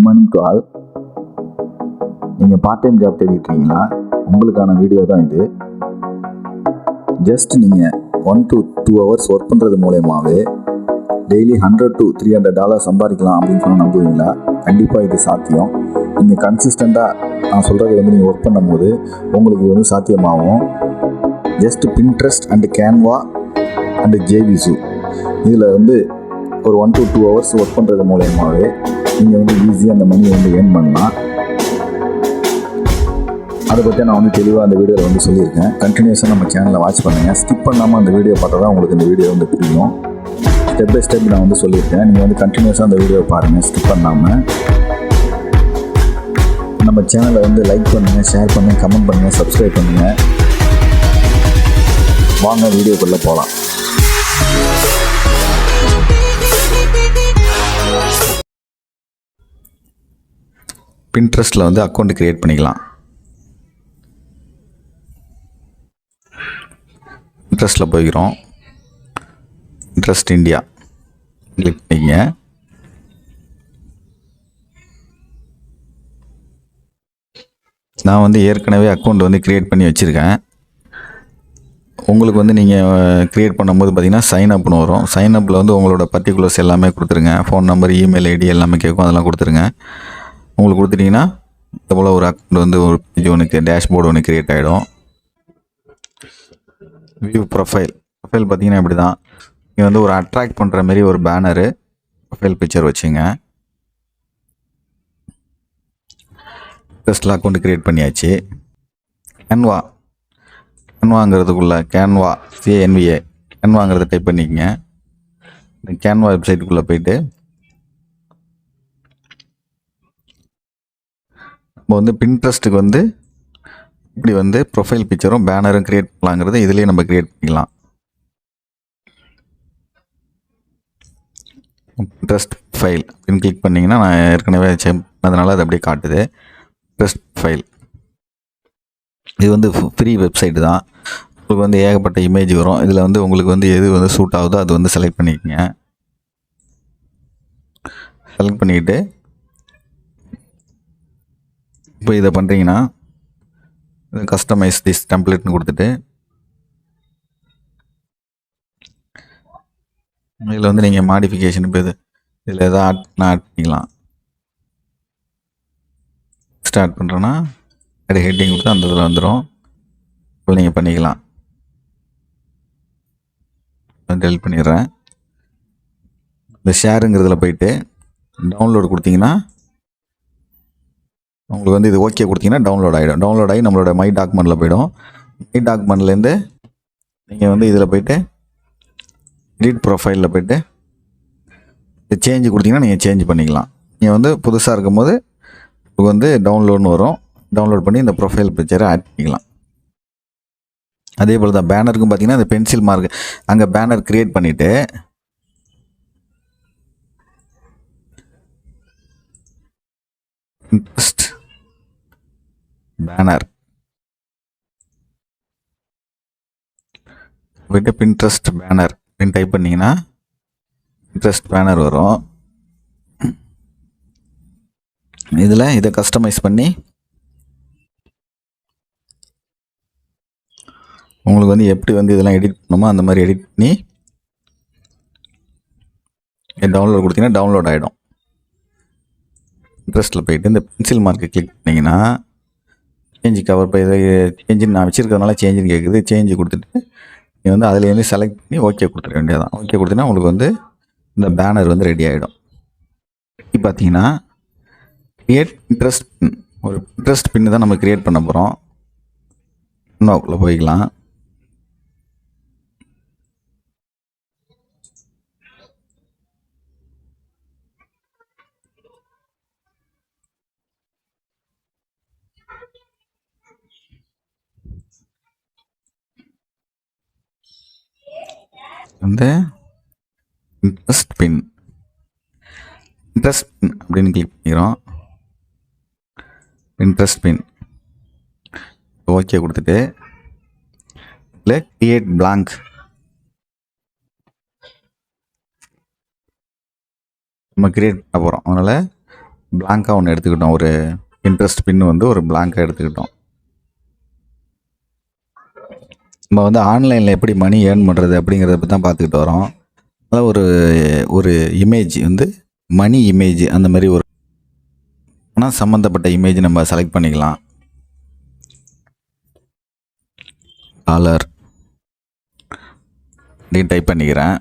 Morning to all. நீங்கள் part time job தேடிட்டீங்களா? உங்களுக்கான video தான் இது. ஜஸ்ட் நீங்கள் 1 to 2 hours ஒர்க் பண்ணுறது மூலயமாவே டெய்லி $100 to $300 சம்பாதிக்கலாம் அப்படின்னு சொன்னால் நம்புவீங்களா? கண்டிப்பாக இது சாத்தியம். நீங்கள் கன்சிஸ்டண்ட்டாக நான் சொல்கிறது நீங்கள் ஒர்க் பண்ணும்போது உங்களுக்கு இது சாத்தியமாகும். Just Pinterest and Canva and ஜேவிசு இதில் ஒரு 1 to 2 hours ஒர்க் பண்ணுறது மூலயமாவே நீங்கள் ஈஸியாக அந்த மணியை ஏர்ன் பண்ணலாம். அதை பற்றி நான் தெளிவாக அந்த வீடியோவில் சொல்லியிருக்கேன். கண்டினியூஸாக நம்ம சேனலை வாட்ச் பண்ணுங்கள். ஸ்கிப் பண்ணாமல் அந்த வீடியோ பார்த்தா தான் உங்களுக்கு இந்த வீடியோ புரியும். ஸ்டெப் பை ஸ்டெப் நான் சொல்லியிருக்கேன். நீங்கள் கண்டினியூஸாக அந்த வீடியோவை பாருங்கள், ஸ்கிப் பண்ணாமல். நம்ம சேனலை லைக் பண்ணுங்கள், ஷேர் பண்ணுங்கள், கமெண்ட் பண்ணுங்கள், சப்ஸ்கிரைப் பண்ணுங்கள். வாங்க வீடியோக்குள்ளே போகலாம். பின்ட்ரெஸ்ட்டில் அக்கௌண்ட் க்ரியேட் பண்ணிக்கலாம். பின்ட்ரெஸ்ட்டில் போய்க்கிறோம். பின்ட்ரெஸ்ட் இந்தியா கிளிக் பண்ணிங்க. நான் ஏற்கனவே அக்கௌண்ட் க்ரியேட் பண்ணி வச்சுருக்கேன். உங்களுக்கு நீங்கள் க்ரியேட் பண்ணும்போது பார்த்தீங்கன்னா சைன் அப்னு வரும். சைன் அப்பில் உங்களோட பர்டிகுலர்ஸ் எல்லாமே கொடுத்துருங்க. ஃபோன் நம்பர், இமெயில் ஐடி எல்லாமே கேட்கும், அதெல்லாம் கொடுத்துருங்க. உங்களுக்கு கொடுத்துட்டிங்கன்னா இது போல் ஒரு அக்கௌண்ட் ஒரு பேஜ் ஒன்று, டேஷ்போர்டு ஒன்று க்ரியேட் ஆகிடும். வியூ ப்ரொஃபைல் பார்த்தீங்கன்னா இப்படி தான். நீங்கள் ஒரு அட்ராக்ட் பண்ணுற மாதிரி ஒரு பேனரு, ப்ரொஃபைல் பிக்சர் வச்சுங்க. ஃபஸ்ட்டில் அக்கௌண்ட் க்ரியேட் பண்ணியாச்சு. கேன்வாங்கிறதுக்குள்ளே கேன்வா CANVA கேன்வாங்கிறத டைப் பண்ணிக்கங்க. இந்த கேன்வா வெப்சைட்டுக்குள்ளே போயிட்டு நம்ம பின்ட்ரெஸ்ட்டுக்கு இப்படி ப்ரொஃபைல் பிக்சரும் பேனரும் க்ரியேட் பண்ணலாங்கிறது இதுலேயே நம்ம க்ரியேட் பண்ணிக்கலாம். பின்ட்ரெஸ்ட் ஃபைல் அப்படின்னு கிளிக் பண்ணிங்கன்னா நான் ஏற்கனவே செக் பண்ணதுனால அது அப்படியே காட்டுது. பின்ட்ரெஸ்ட் ஃபைல் இது ஃப்ரீ வெப்சைட்டு தான். உங்களுக்கு ஏகப்பட்ட இமேஜ் வரும். இதில் உங்களுக்கு எது சூட் ஆகுதோ அது செலக்ட் பண்ணிக்கங்க. செலக்ட் பண்ணிக்கிட்டு இப்போ இதை பண்ணுறீங்கன்னா கஸ்டமைஸ் திஸ் டெம்ப்ளேட்னு கொடுத்துட்டு இதில் நீங்கள் மாடிஃபிகேஷன் இப்போ இதில் எதாவது ஆட் பண்ணிக்கலாம். ஸ்டார்ட் பண்ணுறோன்னா அது ஹெட்டிங் கொடுத்து அந்த இதில் வந்துடும். இப்போ நீங்கள் பண்ணிக்கலாம். டெலிட் பண்ணிடுறேன். இந்த ஷேருங்கிறதுல போயிட்டு டவுன்லோடு கொடுத்தீங்கன்னா உங்களுக்கு இது ஓகே கொடுத்தீங்கன்னா டவுன்லோட் ஆகிடும். டவுன்லோட் ஆகி நம்மளோட மை டாக்குமெண்ட்டில் போய்டும். மை டாக்குமெண்ட்லேருந்து நீங்கள் இதில் போய்ட்டு எடிட் ப்ரொஃபைலில் போய்ட்டு சேஞ்சு கொடுத்தீங்கன்னா நீங்கள் சேஞ்ச் பண்ணிக்கலாம். நீங்கள் புதுசாக இருக்கும்போது உங்களுக்கு டவுன்லோட்னு வரும். டவுன்லோட் பண்ணி இந்த ப்ரொஃபைல் பிக்சரை ஆட் பண்ணிக்கலாம். அதே போல் தான் பேனருக்கும் பார்த்தீங்கன்னா இந்த பென்சில் மார்க் அங்கே பேனர் க்ரியேட் பண்ணிவிட்டு பின்ட்ரெஸ்ட் பேனர் போய்ட்டு பின்ட்ரெஸ்ட் பேனர் அப்படின்னு டைப் பண்ணிங்கன்னா பின்ட்ரெஸ்ட் பேனர் வரும். இதில் இதை கஸ்டமைஸ் பண்ணி உங்களுக்கு எப்படி இதெல்லாம் எடிட் பண்ணணுமோ அந்த மாதிரி எடிட் பண்ணி டவுன்லோட் கொடுத்தீங்கன்னா டவுன்லோட் ஆகிடும். இன்ட்ரெஸ்ட்டில் போயிட்டு இந்த பென்சில் மார்க்கை கிளிக் பண்ணிங்கன்னா சேஞ்சு கவர் இப்போ இதை சேஞ்சுன்னு நான் வச்சுருக்கிறதுனால சேஞ்சுன்னு கேட்குது. சேஞ்சு கொடுத்துட்டு நீங்கள் அதில் செலக்ட் பண்ணி ஓகே கொடுத்துட வேண்டியதான். ஓகே கொடுத்தீங்கன்னா உங்களுக்கு இந்த பேனர் ரெடி ஆகிடும். பார்த்தீங்கன்னா கிரியேட் பின்ட்ரெஸ்ட் பின், ஒரு பின்ட்ரெஸ்ட் பின்னு தான் நம்ம கிரியேட் பண்ண போகிறோம். இன்னும் போய்க்கலாம். பின்ட்ரெஸ்ட் பின் அப்படின்னு கிளிக் பண்ணிக்கிறோம். பின்ட்ரெஸ்ட் பின் ஓகே கொடுத்துட்டு இல்லை கிரியேட் பிளாங்க் நம்ம கிரியேட் பண்ண போகிறோம். அதனால் பிளாங்காக ஒன்று எடுத்துக்கிட்டோம். ஒரு இன்ட்ரெஸ்ட் பின் வந்து ஒரு பிளாங்காக எடுத்துக்கிட்டோம். நம்ம வந்து ஆன்லைனில் எப்படி மணி ஏர்ன் பண்ணுறது அப்படிங்கிறத பற்றி தான் பார்த்துக்கிட்டு வரோம். அதில் ஒரு இமேஜ் வந்து மணி இமேஜ் அந்த மாதிரி ஒரு பணம் சம்மந்தப்பட்ட இமேஜ் நம்ம செலக்ட் பண்ணிக்கலாம். டாலர் அப்படின்னு டைப் பண்ணிக்கிறேன்.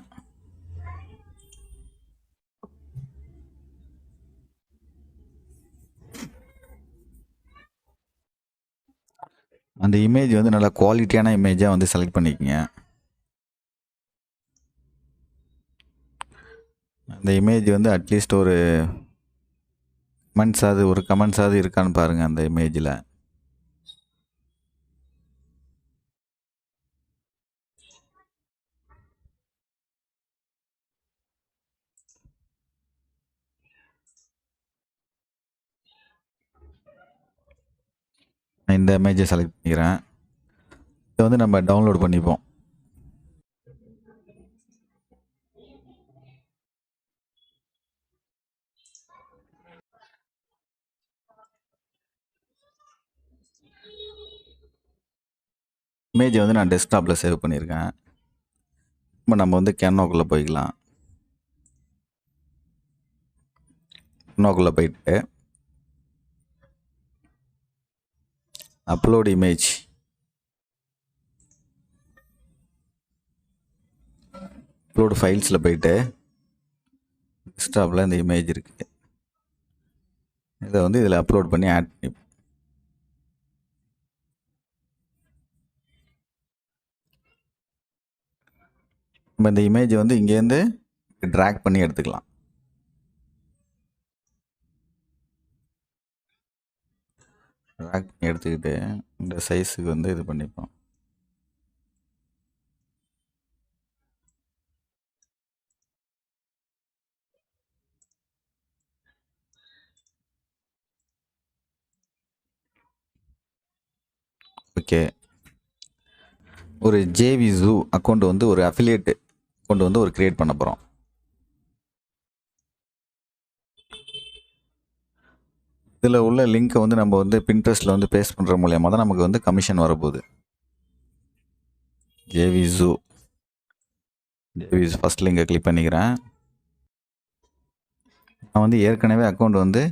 அந்த இமேஜ் வந்து நல்லா குவாலிட்டியான இமேஜாக வந்து செலக்ட் பண்ணிக்கோங்க. அந்த இமேஜ் வந்து அட்லீஸ்ட் ஒரு கமெண்ட்ஸாவது இருக்கான்னு பாருங்கள் அந்த இமேஜில். நான் இந்த இமேஜை செலக்ட் பண்ணிக்கிறேன். இதை வந்து நம்ம டவுன்லோட் பண்ணிப்போம். இமேஜை வந்து நான் டெஸ்க்டாப்பில் சேவ் பண்ணியிருக்கேன். இப்போ நம்ம வந்து கேன்வாக்குள்ளே போய்க்கலாம். கேன்வாக்குள்ளே போயிட்டு அப்லோட் இமேஜ், அப்லோடு ஃபைல்ஸில் போயிட்டு டெஸ்க்டாப்பில் இந்த இமேஜ் இருக்குது. இதை வந்து இதில் அப்லோட் பண்ணி ஆட் பண்ணி நம்ம இந்த இமேஜை வந்து இங்கேருந்து ட்ராக் பண்ணி எடுத்துக்கலாம். ட்ராக் பண்ணி எடுத்துக்கிட்டு இந்த சைஸுக்கு வந்து இது பண்ணிப்போம். ஓகே, ஒரு ஜேவிசூ அக்கௌண்ட் வந்து ஒரு அஃபிலியேட் அக்கௌண்ட் வந்து ஒரு கிரியேட் பண்ண போகிறோம். இதில் உள்ள லிங்க்கை வந்து நம்ம வந்து பின்ட்ரெஸ்ட்டில் வந்து பேஸ்ட் பண்ணுற மூலியமாக தான் நமக்கு வந்து கமிஷன் வரப்போகுது. ஜேவிசூ ஃபஸ்ட் லிங்கை கிளிக் பண்ணிக்கிறேன். நான் வந்து ஏற்கனவே அக்கௌண்ட் வந்து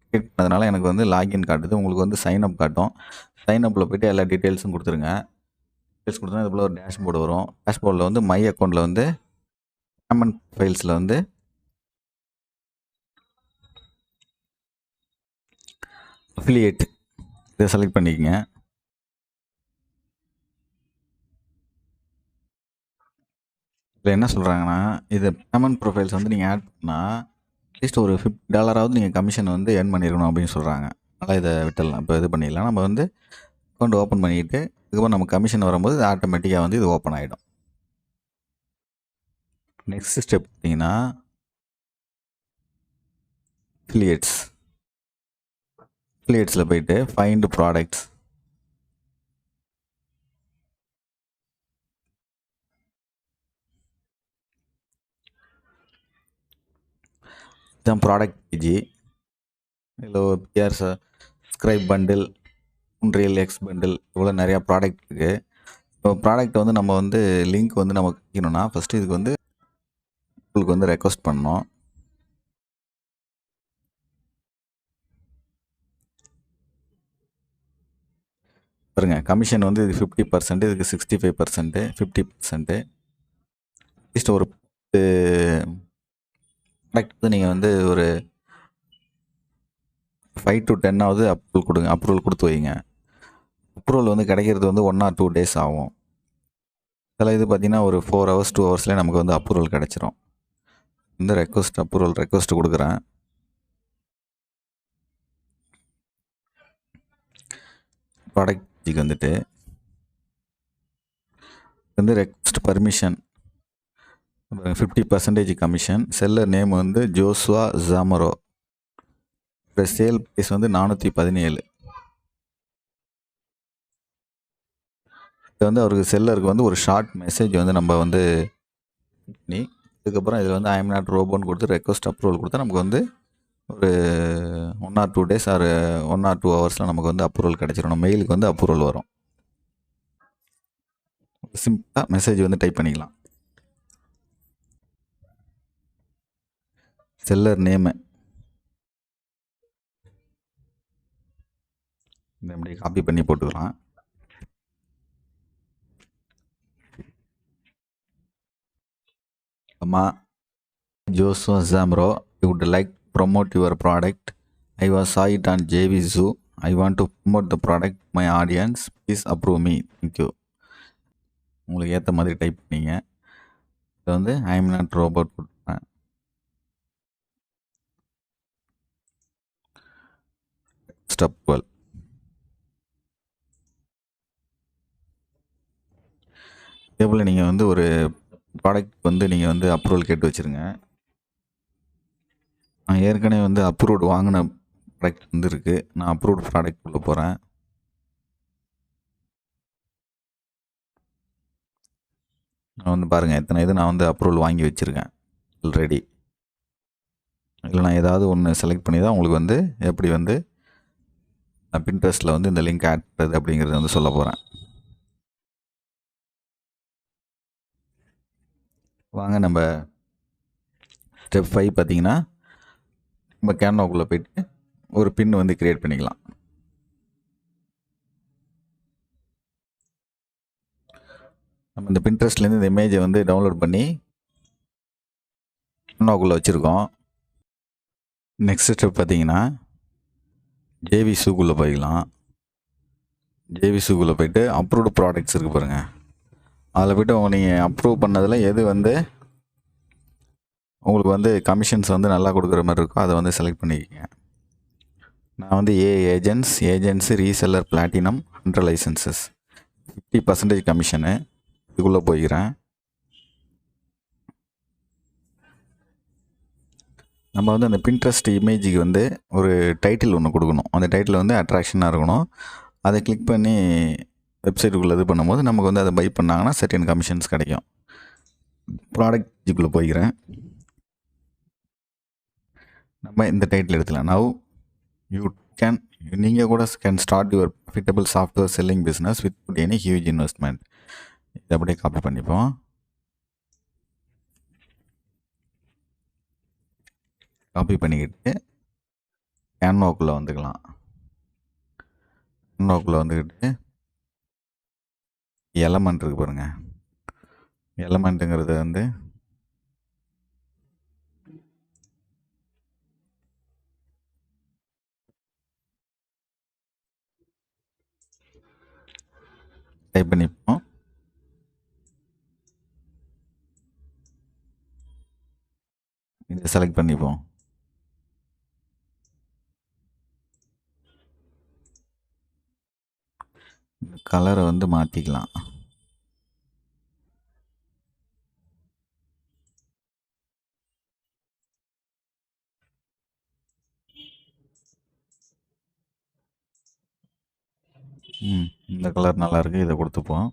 கிரியேட் பண்ணதுனால எனக்கு வந்து லாகின் காட்டுது. உங்களுக்கு வந்து சைன்அப் காட்டும். சைன்அப்பில் போய்ட்டு எல்லா டீட்டெயில்ஸும் கொடுத்துருங்க. டீட்டெயில்ஸ் கொடுத்தா இது போல் ஒரு டேஷ்போர்டு வரும். டேஷ்போர்டில் வந்து மை அக்கௌண்ட்டில் வந்து பேமெண்ட் ஃபைல்ஸில் வந்து அஃபிலியேட் இதை செலக்ட் பண்ணிக்கங்க. இதில் என்ன சொல்கிறாங்கன்னா, இது பேமெண்ட் ப்ரொஃபைல்ஸ் வந்து நீங்கள் ஆட் பண்ணால் அட்லீஸ்ட் ஒரு $50 நீங்கள் கமிஷன் வந்து ஏர்ன் பண்ணியிருக்கணும் அப்படின்னு சொல்கிறாங்க. அதனால் இதை விட்டுடலாம். இப்போ இது பண்ணிடலாம். நம்ம வந்து அக்கௌண்ட் ஓப்பன் பண்ணிக்கிட்டு இதுக்கப்புறம் நம்ம கமிஷன் வரும்போது இது ஆட்டோமேட்டிக்காக வந்து இது ஓப்பன் ஆகிடும். நெக்ஸ்ட் ஸ்டெப் பார்த்தீங்கன்னா அஃபிலியேட்ஸில் போயிட்டு ஃபைண்ட் ப்ராடக்ட்ஸ், இதுதான் ப்ராடக்ட் பேஜி. இதில் PR subscribe bundle, real X bundle, இவ்வளோ நிறையா ப்ராடக்ட் இருக்குது. இப்போ ப்ராடக்ட் வந்து நம்ம வந்து லிங்க் வந்து நமக்கு வைக்கணும்னா ஃபஸ்ட்டு இதுக்கு வந்து உங்களுக்கு வந்து ரெக்வஸ்ட் பண்ணணும். பாருங்கள், கமிஷன் வந்து இது 50%, இதுக்கு 65%, 50%. அட்லீஸ்ட் ஒரு ப்ராடக்ட் வந்து நீங்கள் வந்து ஒரு 5 to 10 அப்ரூவல் கொடுத்து வைங்க. அப்ரூவல் வந்து கிடைக்கிறது வந்து 1 or 2 days ஆகும். அதில் இது பார்த்திங்கன்னா ஒரு 4 hours 2 hours நமக்கு வந்து அப்ரூவல் கிடச்சிரும். இந்த ரெக்வஸ்ட் கொடுக்குறேன். ப்ராடக்ட்டுக்கு வந்துட்டு வந்து request permission 50% commission. Seller name வந்து ஜோசுவா ஜாமரோ. சேல் ப்ரைஸ் வந்து 417. இது வந்து அவருக்கு செல்லருக்கு வந்து ஒரு ஷார்ட் மெசேஜ் வந்து நம்ம வந்து பண்ணி இதுக்கப்புறம் இதில் வந்து ஐ எம் நாட் ரோபோன்னு கொடுத்து ரெக்வஸ்ட் அப்ரூவல் கொடுத்தா நமக்கு வந்து ஒரு 1 or 2 days ஆர் 1 or 2 ஹவர்ஸில் நமக்கு வந்து அப்ரூவல் கிடச்சிரும். நம்ம மெயிலுக்கு வந்து அப்ரூவல் வரும். சிம்பிளாக மெசேஜ் வந்து டைப் பண்ணிக்கலாம். செல்லர் நேமு இந்த இப்படி காப்பி பண்ணி போட்டுக்கலாம். அம்மா Joshua Zamro, you would like promote your product. I was saw it on JV Zoo. I want to promote the product my audience. Please approve me. Thank you. உங்களுக்கு ஏற்ற மாதிரி type பண்ணிங்க. இது வந்து ஐ எம் நாட் ரோபோட் கொடுப்பேன். Step 12. இதே போல் நீங்கள் வந்து ஒரு ப்ராடக்ட் வந்து நீங்கள் வந்து அப்ரூவல் கேட்டு வச்சுருங்க. நான் ஏற்கனவே வந்து அப்ரூவ்டு வாங்கின ப்ராடக்ட் வந்து இருக்குது. நான் அப்ரூவ்டு ப்ராடக்ட் உள்ள போகிறேன். நான் வந்து பாருங்கள் எத்தனை இது நான் வந்து அப்ரூவல் வாங்கி வச்சுருக்கேன் ஆல்ரெடி. இல்லை நான் ஏதாவது ஒன்று செலக்ட் பண்ணி தான் உங்களுக்கு வந்து எப்படி வந்து நான் பின்ட்ரெஸ்ட்டில் வந்து இந்த லிங்க் ஆட் பண்ணுறது அப்படிங்கிறது வந்து சொல்ல போகிறேன். வாங்க நம்ம ஸ்டெப் 5 பார்த்தீங்கன்னா நம்ம கேன்வாக்குள்ளே போய்ட்டு ஒரு பின் வந்து க்ரியேட் பண்ணிக்கலாம். நம்ம இந்த பின்ட்ரெஸ்ட்லேருந்து இந்த இமேஜை வந்து டவுன்லோட் பண்ணி கேன்வாக்குள்ளே வச்சுருக்கோம். நெக்ஸ்ட் ஸ்டெப் பார்த்தீங்கன்னா ஜேவி சூக்குள்ளே போய்க்கலாம். ஜேவி சூக்குள்ளே போய்ட்டு அப்ரூவ்டு ப்ராடக்ட்ஸ் இருக்குது பாருங்கள். அதில் போய்ட்டு நீங்கள் அப்ரூவ் பண்ணதில் எது வந்து உங்களுக்கு வந்து கமிஷன்ஸ் வந்து நல்லா கொடுக்குற மாதிரி இருக்கோ அதை வந்து செலக்ட் பண்ணிக்கோங்க. நான் வந்து agents reseller platinum 100 licences 50% commission இதுக்குள்ளே போய்க்கிறேன். நம்ம வந்து அந்த பின்ட்ரெஸ்ட் இமேஜுக்கு வந்து ஒரு டைட்டில் ஒன்று கொடுக்கணும். அந்த டைட்டில் வந்து அட்ராக்ஷனாக இருக்கணும். அதை கிளிக் பண்ணி வெப்சைட்டுக்குள்ளே இது பண்ணும்போது நமக்கு வந்து அதை பை பண்ணாங்கன்னா செர்டன் கமிஷன்ஸ் கிடைக்கும். ப்ராடக்ட் இதுக்குள்ளே போய்க்கிறேன். நம்ம இந்த டைட்டில் எடுத்துக்கலாம். நவ் நீங்கள் கூட can start your profitable software selling business with any huge investment. இதை அப்படியே காப்பி பண்ணிப்போம். காப்பி பண்ணிக்கிட்டு கேன்வாக்குள்ளே வந்துக்கலாம். கேன்வாக்குள்ளே வந்துக்கிட்டு எலமெண்ட் இருக்குது பாருங்கள். எலமெண்ட்டுங்கிறது வந்து டைப் பண்ணிப்போம். இதை செலக்ட் பண்ணிப்போம். இந்த கலரை வந்து மாற்றிக்கலாம். இந்த கலர் நல்லாயிருக்கு, இதை கொடுத்துப்போம்.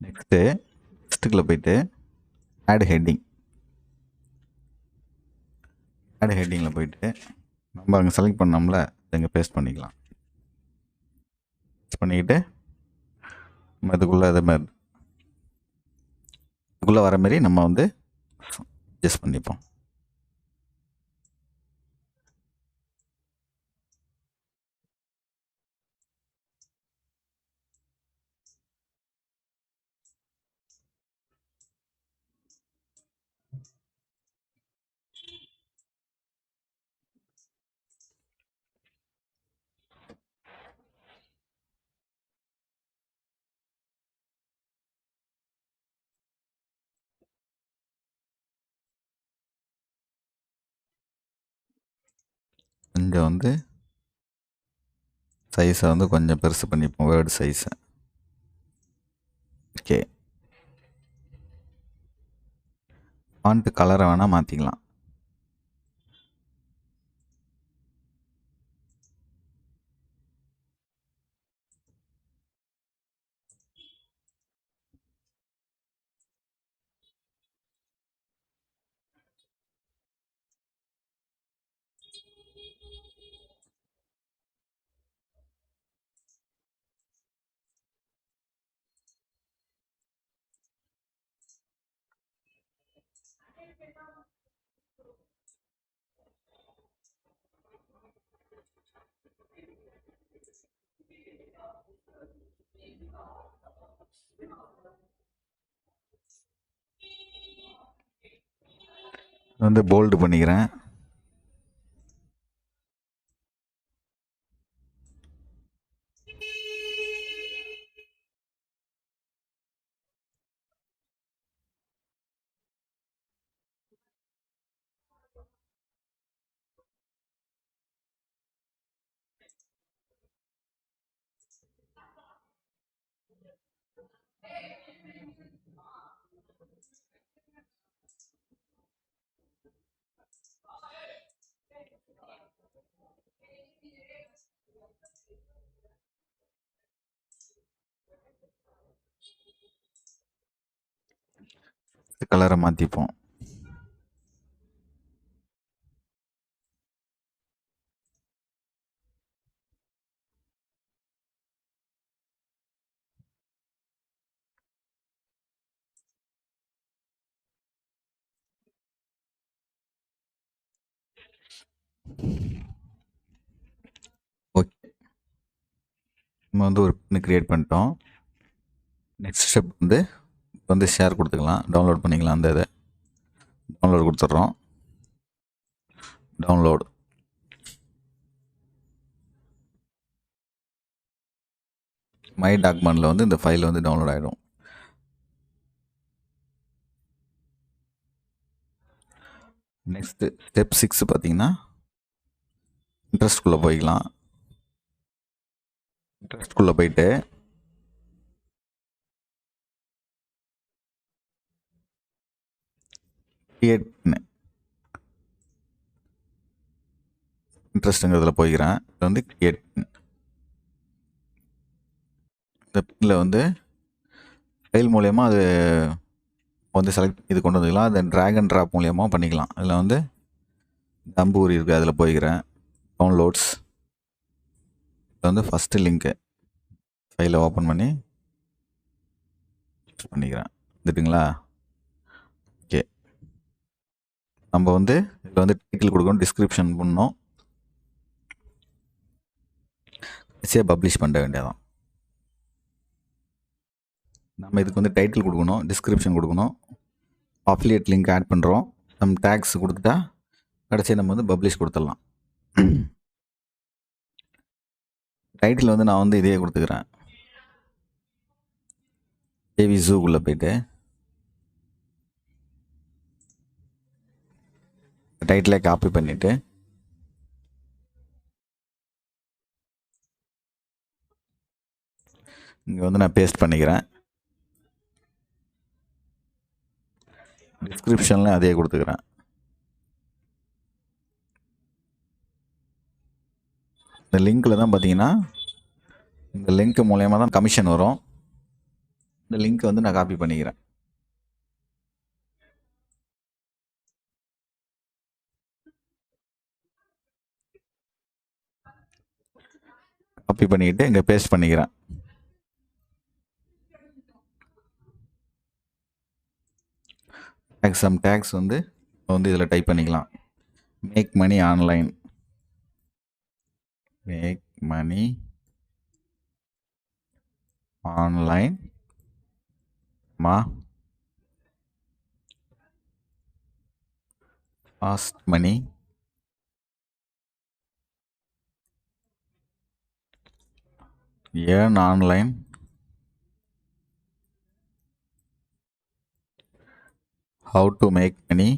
நெக்ஸ்ட்டுக்குள்ளே போயிட்டு ஆட் ஹெட்டிங்கில் போயிட்டு நம்ம அங்கே செலக்ட் பண்ணோம்ல இங்கே பேஸ்ட் பண்ணிக்கலாம். பேஸ்ட் பண்ணிக்கிட்டு நம்ம இதுக்குள்ளே வர மாதிரி நம்ம வந்து அட்ஜஸ்ட் பண்ணிப்போம். கொஞ்சம் வந்து சைஸை வந்து கொஞ்சம் பெருசு பண்ணிப்போம், வேர்டு சைஸை. ஓகே, ஃபாண்ட் கலரை வேணால் மாற்றிக்கலாம். வந்து போல்டு பண்ணிக்கிறேன். கலரை மாற்றிப்போம். ஓகே, நம்ம வந்து ஒரு பின் க்ரியேட் பண்ணிட்டோம். நெக்ஸ்ட் ஸ்டெப் வந்து ஷேர் கொடுத்துக்கலாம், டவுன்லோட் பண்ணிக்கலாம். அந்த இதை டவுன்லோட் கொடுத்துட்றோம். டவுன்லோடு மை டாக்குமெண்ட்டில் வந்து இந்த ஃபைல் வந்து டவுன்லோட் ஆகிடும். நெக்ஸ்ட்டு ஸ்டெப் 6 பார்த்தீங்கன்னா இன்ட்ரெஸ்ட்குள்ளே போய்க்கலாம். இன்ட்ரெஸ்ட்குள்ளே போயிட்டு கிரியேட்னு இன்ட்ரெஸ்ட்டுங்கிறதுல போய்க்கிறேன். இது வந்து கிரியேட் இந்த பின்னில் வந்து ஃபைல் மூலயமா அது வந்து செலக்ட் இது கொண்டு வந்துக்கலாம். அதை ட்ராக் அண்ட் ட்ராப் மூலயமா பண்ணிக்கலாம். அதில் வந்து அம்பூரி இருக்குது, அதில் போய்க்கிறேன். டவுன்லோட்ஸ் இது வந்து ஃபஸ்ட்டு லிங்க்கு ஃபைலை ஓப்பன் பண்ணிக்கிறேன். வந்துட்டுங்களா? ஓகே, நம்ம வந்து இதில் வந்து டைட்டில் கொடுக்கணும், டிஸ்கிரிப்ஷன் பண்ணணும், ஈஸியாக பப்ளிஷ் பண்ண வேண்டியதான். நம்ம இதுக்கு வந்து டைட்டில் கொடுக்கணும், டிஸ்கிரிப்ஷன் கொடுக்கணும், அஃபிலியேட் லிங்க் ஆட் பண்ணுறோம், நம்ம டேக்ஸ் கொடுத்துட்டா கடைசியாக நம்ம வந்து பப்ளிஷ் கொடுத்துடலாம். டைட்டில் வந்து நான் வந்து இதே கொடுத்துக்கிறேன். ஏவி ஜூக்குள்ளே போயிட்டு டைட்டிலை காப்பி பண்ணிவிட்டு இங்கே வந்து நான் பேஸ்ட் பண்ணிக்கிறேன். டிஸ்கிரிப்ஷனில் அதே கொடுத்துக்கிறேன். இந்த லிங்க்கில் தான் பார்த்தீங்கன்னா இந்த லிங்க் மூலயமா தான் கமிஷன் வரும். இந்த லிங்க் வந்து நான் காப்பி பண்ணிக்கிறேன். காப்பி பண்ணிக்கிட்டு இங்கே பேஸ்ட் பண்ணிக்கிறேன். சம் டேக்ஸ் வந்து இதில் டைப் பண்ணிக்கலாம். Make money online, make money online fast money earn online how to make money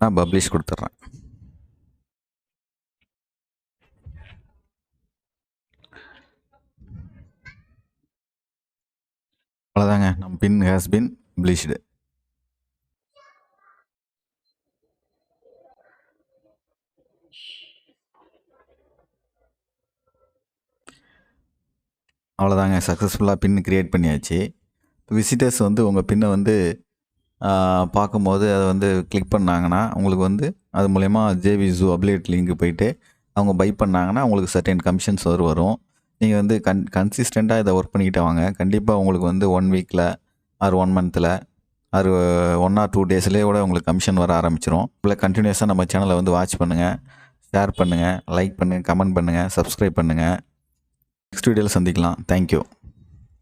நான் பப்ளிஷ் கொடுத்துட்றேன். அவ்வளோதாங்க, நம்ம பின் ஹேஸ் பின் பப்ளிஷ்டு. அவ்வளோதாங்க, சக்ஸஸ்ஃபுல்லாக பின் க்ரியேட் பண்ணியாச்சு. விசிட்டர்ஸ் வந்து உங்கள் பின்னை வந்து பார்க்கும்போது அதை வந்து கிளிக் பண்ணாங்கன்னா உங்களுக்கு வந்து அது மூலயமா ஜேவி ஜூ அப்லேட் லிங்க்கு போயிட்டு அவங்க பை பண்ணாங்கன்னா உங்களுக்கு சர்டைன் கமிஷன்ஸ் வரும். நீங்கள் வந்து கன்சிஸ்டண்ட்டாக இதை ஒர்க் பண்ணிக்கிட்டே வாங்க. கண்டிப்பாக உங்களுக்கு வந்து 1 வீக்கில் ஆர் 1 மந்தில் ஆர் 1 ஆர் 2 டேஸ்லேயே கூட உங்களுக்கு கமிஷன் வர ஆரம்பிச்சிடும். இல்லை கண்டினியூஸாக நம்ம சேனலை வந்து வாட்ச் பண்ணுங்கள், ஷேர் பண்ணுங்கள், லைக் பண்ணுங்கள், கமெண்ட் பண்ணுங்கள், சப்ஸ்கிரைப் பண்ணுங்கள். நெக்ஸ்ட் வீடியோவில் சந்திக்கலாம். தேங்க்யூ.